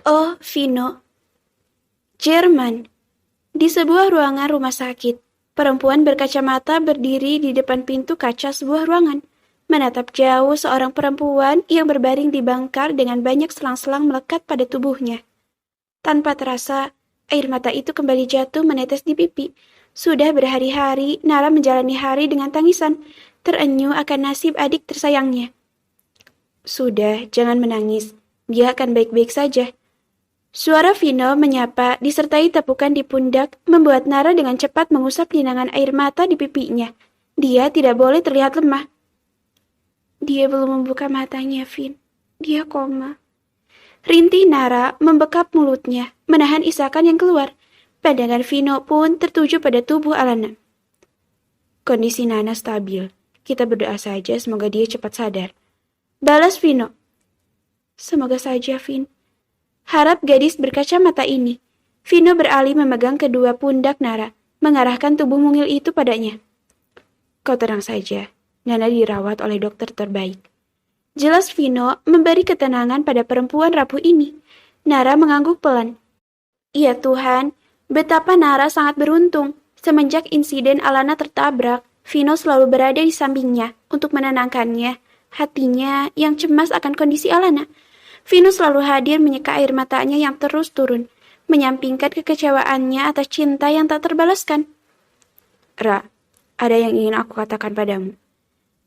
Oh, Vino. Jerman. Di sebuah ruangan rumah sakit, perempuan berkacamata berdiri di depan pintu kaca sebuah ruangan, menatap jauh seorang perempuan yang berbaring di bangkar dengan banyak selang-selang melekat pada tubuhnya. Tanpa terasa, air mata itu kembali jatuh menetes di pipi. Sudah berhari-hari, Nara menjalani hari dengan tangisan, terenyuh akan nasib adik tersayangnya. Sudah, jangan menangis. Dia akan baik-baik saja. Suara Vino menyapa disertai tepukan di pundak membuat Nara dengan cepat mengusap genangan air mata di pipinya. Dia tidak boleh terlihat lemah. Dia belum membuka matanya, Vin. Dia koma. Rintih Nara membekap mulutnya, menahan isakan yang keluar. Pandangan Vino pun tertuju pada tubuh Alana. Kondisi Nana stabil. Kita berdoa saja semoga dia cepat sadar. Balas Vino. Semoga saja, Vin. Harap gadis berkacamata ini. Vino beralih memegang kedua pundak Nara, mengarahkan tubuh mungil itu padanya. Kau tenang saja, Nana dirawat oleh dokter terbaik. Jelas Vino memberi ketenangan pada perempuan rapuh ini. Nara mengangguk pelan. Ya Tuhan, betapa Nara sangat beruntung. Semenjak insiden Alana tertabrak, Vino selalu berada di sampingnya untuk menenangkannya, hatinya yang cemas akan kondisi Alana. Vino selalu hadir menyeka air matanya yang terus turun, menyampingkan kekecewaannya atas cinta yang tak terbalaskan. Ra, ada yang ingin aku katakan padamu.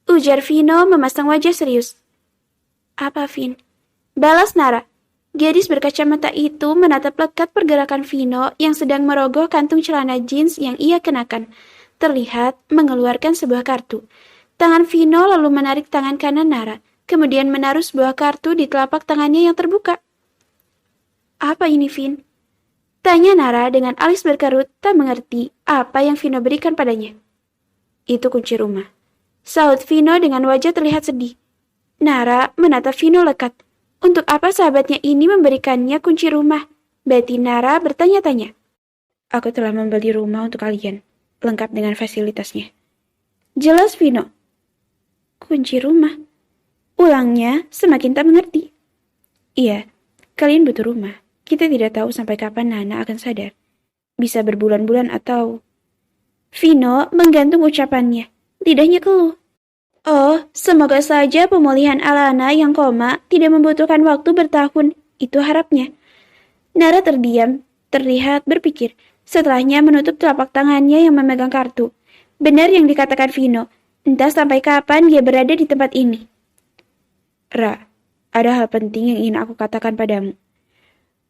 Ujar Vino memasang wajah serius. Apa, Vin? Balas Nara. Gadis berkacamata itu menatap lekat pergerakan Vino yang sedang merogoh kantung celana jeans yang ia kenakan. Terlihat mengeluarkan sebuah kartu. Tangan Vino lalu menarik tangan kanan Nara, kemudian menaruh sebuah kartu di telapak tangannya yang terbuka. Apa ini, Vin? Tanya Nara dengan alis berkerut tak mengerti apa yang Vino berikan padanya. Itu kunci rumah. Sahut Vino dengan wajah terlihat sedih. Nara menatap Vino lekat. Untuk apa sahabatnya ini memberikannya kunci rumah? Batin Nara bertanya-tanya. Aku telah membeli rumah untuk kalian, lengkap dengan fasilitasnya. Jelas Vino. Kunci rumah? Ulangnya semakin tak mengerti. Iya, kalian butuh rumah. Kita tidak tahu sampai kapan Nana akan sadar. Bisa berbulan-bulan atau... Vino menggantung ucapannya. Lidahnya keluh. Oh, semoga saja pemulihan Alana yang koma tidak membutuhkan waktu bertahun. Itu harapnya. Nara terdiam, terlihat berpikir. Setelahnya menutup telapak tangannya yang memegang kartu. Benar yang dikatakan Vino. Entah sampai kapan dia berada di tempat ini. Ra, ada hal penting yang ingin aku katakan padamu.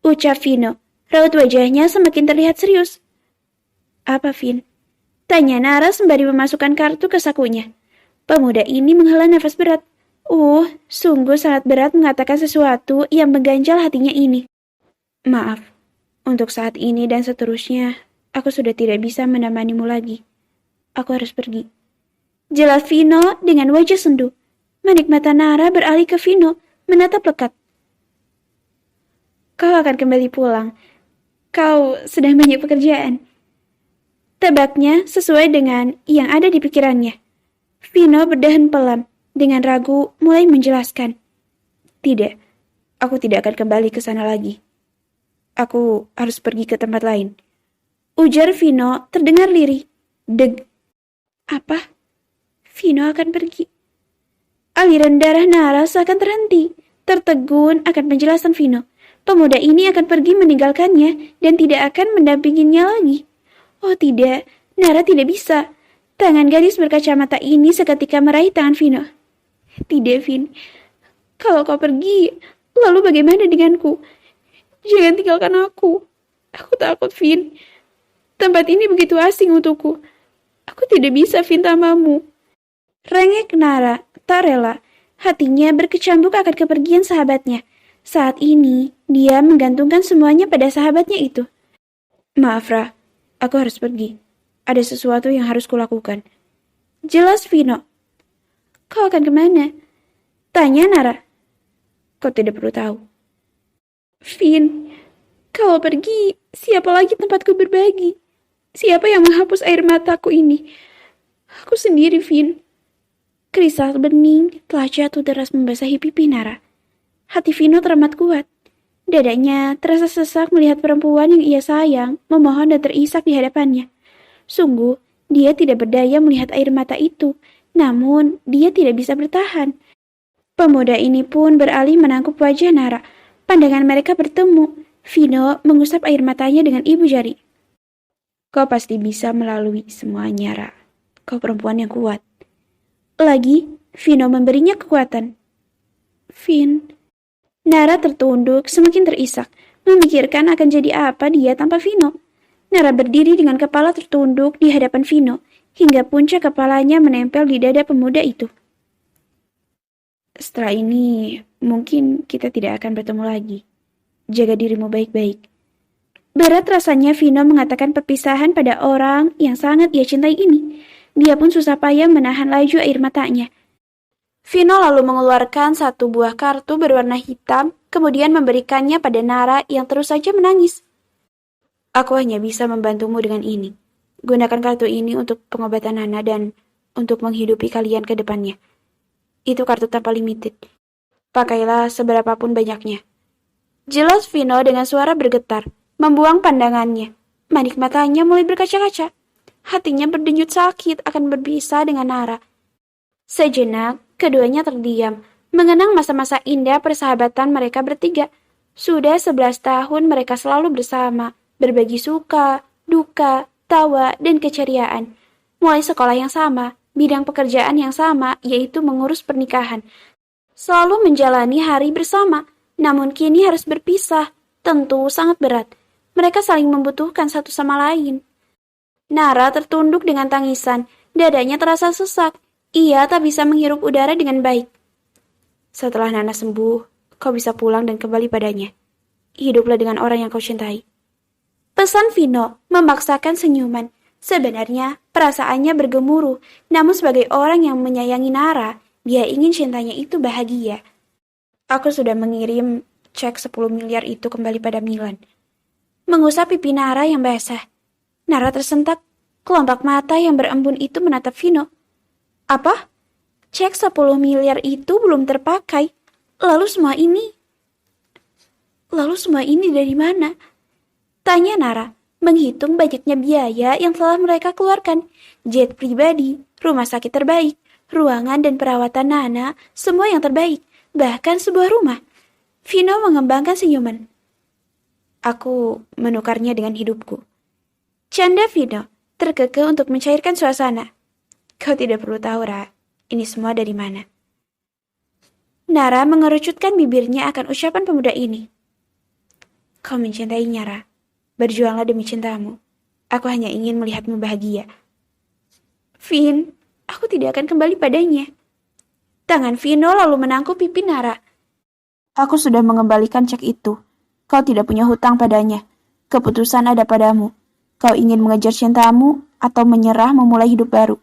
Ucap Vino. Raut wajahnya semakin terlihat serius. Apa, Vin? Tanya Nara sembari memasukkan kartu ke sakunya. Pemuda ini menghela nafas berat. Sungguh sangat berat mengatakan sesuatu yang mengganjal hatinya ini. Maaf, untuk saat ini dan seterusnya, aku sudah tidak bisa menemanimu lagi. Aku harus pergi. Jelas Vino dengan wajah sendu. Manik mata Nara beralih ke Vino, menatap lekat. Kau akan kembali pulang. Kau sedang banyak pekerjaan. Tebaknya sesuai dengan yang ada di pikirannya. Vino berdahan pelan, dengan ragu mulai menjelaskan. Tidak, aku tidak akan kembali ke sana lagi. Aku harus pergi ke tempat lain. Ujar Vino terdengar lirih. Deg. Apa? Vino akan pergi. Aliran darah Nara seakan terhenti, tertegun akan penjelasan Vino. Pemuda ini akan pergi meninggalkannya dan tidak akan mendampinginya lagi. Oh tidak, Nara tidak bisa. Tangan gadis berkacamata ini seketika meraih tangan Vino. Tidak, Vin. Kalau kau pergi, lalu bagaimana denganku? Jangan tinggalkan aku. Aku takut, Vin. Tempat ini begitu asing untukku. Aku tidak bisa, Vin, tanpamu. Rengek Nara, tak rela. Hatinya berkecambuk akan kepergian sahabatnya. Saat ini, dia menggantungkan semuanya pada sahabatnya itu. Maaf, Ra. Aku harus pergi. Ada sesuatu yang harus kulakukan. Jelas Vino. Kau akan kemana? Tanya Nara. Kau tidak perlu tahu. Vin, kalau pergi, siapa lagi tempatku berbagi? Siapa yang menghapus air mataku ini? Aku sendiri, Vin. Kristal bening telah jatuh deras membasahi pipi Nara. Hati Vino teramat kuat. Dadanya terasa sesak melihat perempuan yang ia sayang memohon dan terisak di hadapannya. Sungguh, dia tidak berdaya melihat air mata itu, namun dia tidak bisa bertahan. Pemuda ini pun beralih menangkup wajah Nara. Pandangan mereka bertemu. Vino mengusap air matanya dengan ibu jari. Kau pasti bisa melalui semuanya, Ra. Kau perempuan yang kuat. Lagi, Vino memberinya kekuatan. Vin. Nara tertunduk semakin terisak, memikirkan akan jadi apa dia tanpa Vino. Nara berdiri dengan kepala tertunduk di hadapan Vino, hingga puncak kepalanya menempel di dada pemuda itu. Setelah ini, mungkin kita tidak akan bertemu lagi. Jaga dirimu baik-baik. Berat rasanya Vino mengatakan perpisahan pada orang yang sangat ia cintai ini. Dia pun susah payah menahan laju air matanya. Vino lalu mengeluarkan satu buah kartu berwarna hitam, kemudian memberikannya pada Nara yang terus saja menangis. Aku hanya bisa membantumu dengan ini. Gunakan kartu ini untuk pengobatan Nana dan untuk menghidupi kalian ke depannya. Itu kartu tanpa limited. Pakailah seberapapun banyaknya. Jelas Vino dengan suara bergetar, membuang pandangannya. Manik matanya mulai berkaca-kaca. Hatinya berdenyut sakit akan berpisah dengan Nara. Sejenak, keduanya terdiam, mengenang masa-masa indah persahabatan mereka bertiga. Sudah 11 tahun mereka selalu bersama, berbagi suka, duka, tawa, dan keceriaan. Mulai sekolah yang sama, bidang pekerjaan yang sama, yaitu mengurus pernikahan. Selalu menjalani hari bersama, namun kini harus berpisah. Tentu sangat berat. Mereka saling membutuhkan satu sama lain. Nara tertunduk dengan tangisan, dadanya terasa sesak. Ia tak bisa menghirup udara dengan baik. Setelah Nana sembuh, kau bisa pulang dan kembali padanya. Hiduplah dengan orang yang kau cintai. Pesan Vino memaksakan senyuman. Sebenarnya perasaannya bergemuruh, namun sebagai orang yang menyayangi Nara, dia ingin cintanya itu bahagia. Aku sudah mengirim cek 10 miliar itu kembali pada Milan. Mengusap pipi Nara yang basah. Nara tersentak. Kelopak mata yang berembun itu menatap Vino. Apa? Cek 10 miliar itu belum terpakai. Lalu semua ini dari mana? Tanya Nara, menghitung banyaknya biaya yang telah mereka keluarkan. Jet pribadi, rumah sakit terbaik, ruangan dan perawatan Nana, semua yang terbaik. Bahkan sebuah rumah. Vino mengembangkan senyuman. Aku menukarnya dengan hidupku. Canda Vino, terkekeh untuk mencairkan suasana. Kau tidak perlu tahu, Ra. Ini semua dari mana. Nara mengerucutkan bibirnya akan ucapan pemuda ini. Kau mencintainya, Ra. Berjuanglah demi cintamu. Aku hanya ingin melihatmu bahagia. Vin, aku tidak akan kembali padanya. Tangan Vino lalu menangkup pipi Nara. Aku sudah mengembalikan cek itu. Kau tidak punya hutang padanya. Keputusan ada padamu. Kau ingin mengejar cintamu atau menyerah memulai hidup baru.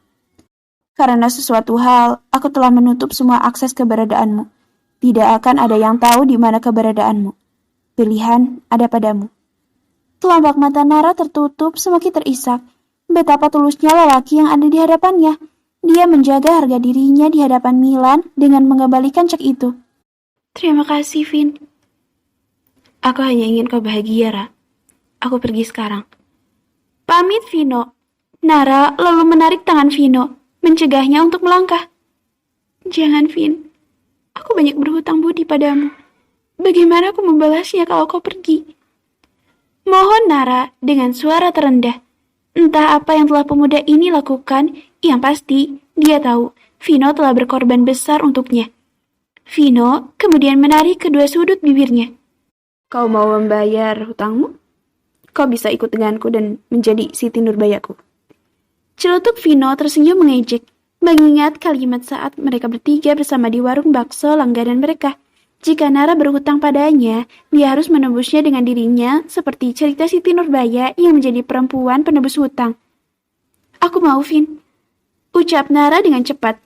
Karena sesuatu hal, aku telah menutup semua akses keberadaanmu. Tidak akan ada yang tahu di mana keberadaanmu. Pilihan ada padamu. Kelopak mata Nara tertutup semakin terisak. Betapa tulusnya lelaki yang ada di hadapannya. Dia menjaga harga dirinya di hadapan Milan dengan mengembalikan cek itu. Terima kasih, Vin. Aku hanya ingin kau bahagia, Ra. Aku pergi sekarang. Pamit, Vino. Nara lalu menarik tangan Vino, mencegahnya untuk melangkah. Jangan, Vin. Aku banyak berhutang budi padamu. Bagaimana aku membalasnya kalau kau pergi? Mohon Nara dengan suara terendah. Entah apa yang telah pemuda ini lakukan, yang pasti dia tahu Vino telah berkorban besar untuknya. Vino kemudian menarik kedua sudut bibirnya. Kau mau membayar hutangmu? Kau bisa ikut denganku dan menjadi Siti Nurbayaku. Celutuk Vino tersenyum mengejek, mengingat kalimat saat mereka bertiga bersama di warung bakso langganan mereka. Jika Nara berhutang padanya, dia harus menebusnya dengan dirinya seperti cerita Siti Nurbaya yang menjadi perempuan penebus hutang. Aku mau, Vin. Ucap Nara dengan cepat.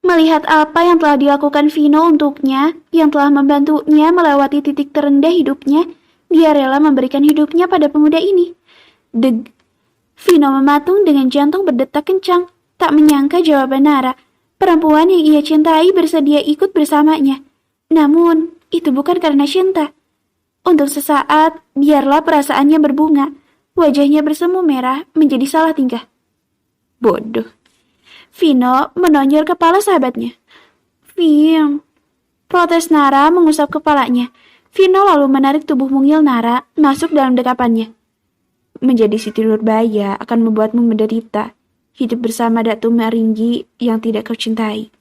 Melihat apa yang telah dilakukan Vino untuknya, yang telah membantunya melewati titik terendah hidupnya, dia rela memberikan hidupnya pada pemuda ini. Deg. Vino mematung dengan jantung berdetak kencang, tak menyangka jawaban Nara. Perempuan yang ia cintai bersedia ikut bersamanya. Namun, itu bukan karena cinta. Untuk sesaat, biarlah perasaannya berbunga. Wajahnya bersemu merah menjadi salah tingkah. Bodoh. Vino menonjol kepala sahabatnya. Vin. Protes Nara mengusap kepalanya. Vino lalu menarik tubuh mungil Nara masuk dalam dekapannya. Menjadi Siti Nurbaya akan membuatmu menderita. Hidup bersama Datu Maringgi yang tidak kau cintai.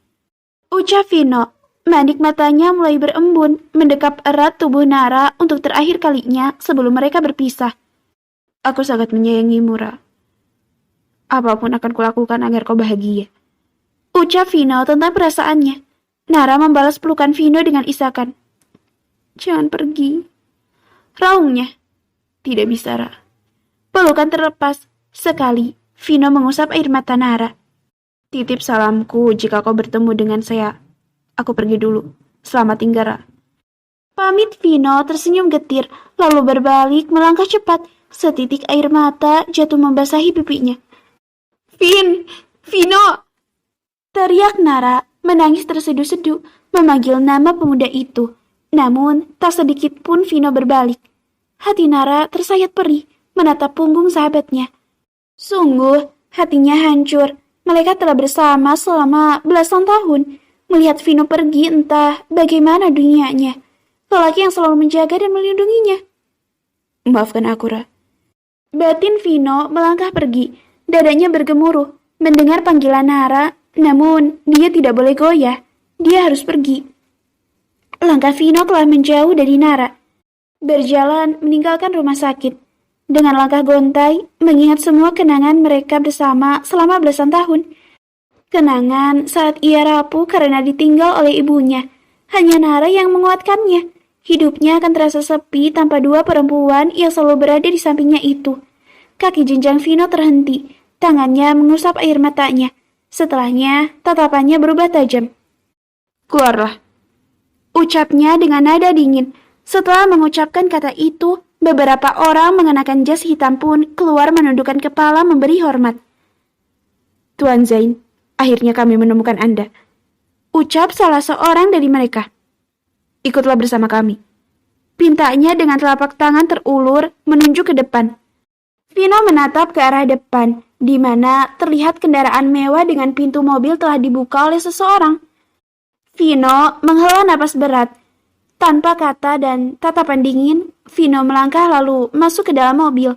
Ucap Vino. Manik matanya mulai berembun, mendekap erat tubuh Nara untuk terakhir kalinya sebelum mereka berpisah. Aku sangat menyayangimu, Ra. Apapun akan kulakukan agar kau bahagia. Ucap Vino tentang perasaannya. Nara membalas pelukan Vino dengan isakan. Jangan pergi. Raungnya. Tidak bisa, Ra. Pelukan terlepas. Sekali, Vino mengusap air mata Nara. Titip salamku jika kau bertemu dengan saya. Aku pergi dulu. Selamat tinggal, Ra. Pamit Vino tersenyum getir, lalu berbalik melangkah cepat. Setitik air mata jatuh membasahi pipinya. Vino! Teriak Nara, menangis terseduh-seduh, memanggil nama pemuda itu. Namun, tak sedikit pun Vino berbalik. Hati Nara tersayat perih, menatap punggung sahabatnya. Sungguh, hatinya hancur. Mereka telah bersama selama belasan tahun. Melihat Vino pergi entah bagaimana dunianya. Lelaki yang selalu menjaga dan melindunginya. Maafkan aku, Ra. Batin Vino melangkah pergi. Dadanya bergemuruh mendengar panggilan Nara, namun dia tidak boleh goyah. Dia harus pergi. Langkah Vino telah menjauh dari Nara. Berjalan meninggalkan rumah sakit. Dengan langkah gontai, mengingat semua kenangan mereka bersama selama belasan tahun. Kenangan saat ia rapuh karena ditinggal oleh ibunya. Hanya Nara yang menguatkannya. Hidupnya akan terasa sepi tanpa dua perempuan yang selalu berada di sampingnya itu. Kaki jenjang Vino terhenti. Tangannya mengusap air matanya. Setelahnya, tatapannya berubah tajam. Keluarlah. Ucapnya dengan nada dingin. Setelah mengucapkan kata itu, beberapa orang mengenakan jas hitam pun keluar menundukkan kepala memberi hormat. Tuan Zain, akhirnya kami menemukan Anda. Ucap salah seorang dari mereka. Ikutlah bersama kami. Pintanya dengan telapak tangan terulur menunjuk ke depan. Vino menatap ke arah depan, di mana terlihat kendaraan mewah dengan pintu mobil telah dibuka oleh seseorang. Vino menghela napas berat. Tanpa kata dan tatapan dingin, Vino melangkah lalu masuk ke dalam mobil.